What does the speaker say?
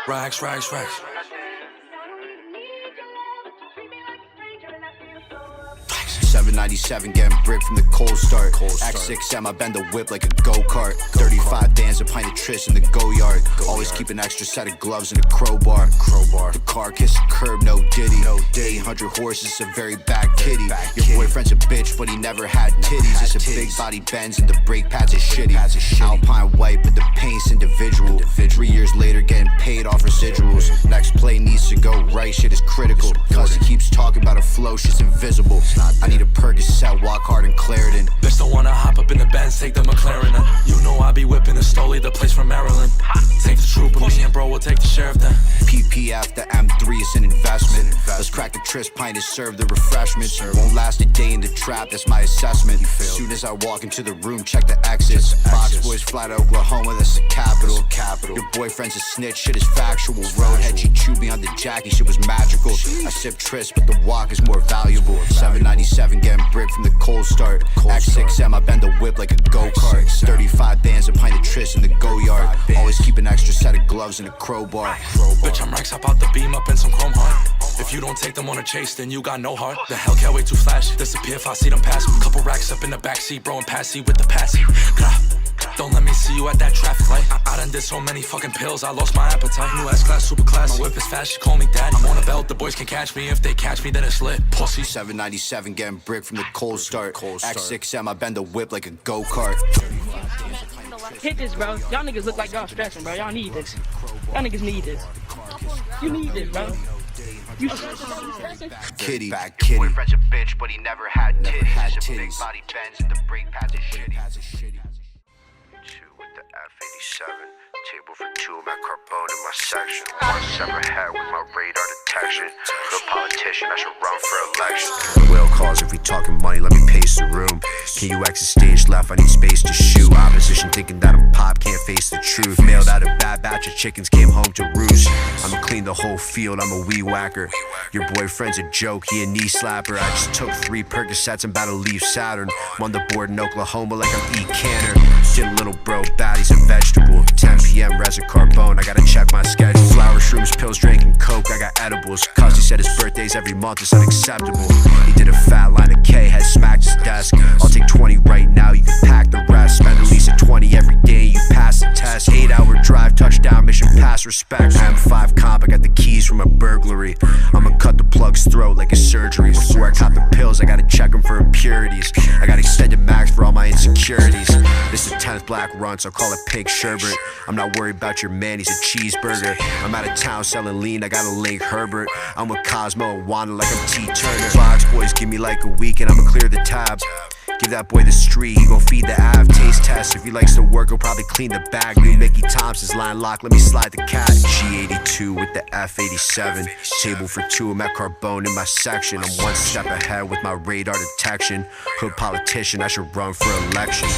Racks, racks, racks. 797 getting brick from the cold start. X6M, I bend the whip like a go-kart. 35 bands, a pint of tris in the go-yard. Always keep an extra set of gloves and a crowbar. The car kiss the curb, no diddy. 800 horses, a very bad kitty. Your boyfriend's a bitch, but he never had titties. It's a big body Benz and the brake pads are shitty. Alpine white, but the paint's individual. 3 years later, getting paid off residuals. Next play needs to go right, shit is critical. Cause he keeps talking about a flow, shit's invisible. I need a Percocet, walk hard in Clarendon. Bitch don't wanna hop up in the Benz, take the McLaren. You know I be whipping a Stoli, the place from Maryland. Take the troop, me and bro will take the sheriff then. PPF, the M3 is an investment. Let's crack the tris pint and serve the refreshments. Won't last a day in the trap, that's my assessment. Soon as I walk into the room, check the exits. Fox boys fly to Oklahoma, that's the capital. Your boyfriend's a snitch, shit is factual. Roadhead, she chewed me on the Jackie, shit was magical. I sip tris, but the walk is more valuable. 797 getting brick from the cold start. X6M, I bend the whip like a go-kart. 35 bands, a pint of tris in the go-yard. Always keep an extra set of gloves and a crowbar. Bitch, I'm racks, hop out the beam up in some chrome heart. If you don't take them on a chase, then you got no heart. The Hellcat way too flash, disappear if I see them pass. Couple racks up in the backseat, bro, and passy with the passy. Don't let me see you at that traffic light. I done did so many fucking pills, I lost my appetite. New S-Class, super class, my whip is fast, she call me daddy. I'm on a belt, the boys can catch me. If they catch me, then it's lit. Pussy. 797 getting brick from the cold start. X6M, I bend the whip like a go-kart. Hit this, bro. Y'all niggas look like y'all stressing, bro. Y'all need this. Y'all niggas need this. You need this, bro. You stressing? Kitty, back kitty. Boyfriend's a bitch, but he never had titties. It's a big body Benz and the brake pads are shitty. Two with the F87. Table for two, my carbone in my section. One separate head with my radar detection. No politician, I should run for election. Whale calls if we talking money, let me pace the room. Can you exit stage left? I need space to shoot. Opposition thinking that I'm pop, can't face the truth. Mailed out a bad batch of chickens, came home to roost. I'ma clean the whole field, I'm a weed whacker. Your boyfriend's a joke, he a knee slapper. I just took 3 Percocets, I'm about to leave Saturn. I'm on the board in Oklahoma like I'm E. Canner. Get a little bro, baddies a vegetable. 10 p.m. resin carbone, I gotta check my schedule. Flower, shrooms, pills, drinking coke, I got edibles. Cause he said his birthday's every month, it's unacceptable. He did a fat line of K, had smacked his desk. I'll take 20 right now, you can pack the rest. Spend at least a 20 every day, you pass the test. 8-hour drive, touchdown, mission pass, respect. M5 comp, I got the keys from a burglary. I'ma cut the plug's throat like a surgery. Before I cop the pills, I gotta check them for impurities. I got extended max for all my insecurities. This is 10th black run, so call it pig sherbet. I'm not worried about your man, he's a cheeseburger. I'm out of town selling lean, I gotta link Herbert. I'm with Cosmo and Wanda like I'm T Turner. Box boys give me like a week and I'ma clear the tab. Give that boy the street, he gon' feed the av. Taste test, if he likes to work, he'll probably clean the bag. New Mickey Thompson's line locked, let me slide the cat. G82 with the F87. Table for two, I'm at Carbone in my section. I'm one step ahead with my radar detection. Hood politician, I should run for election.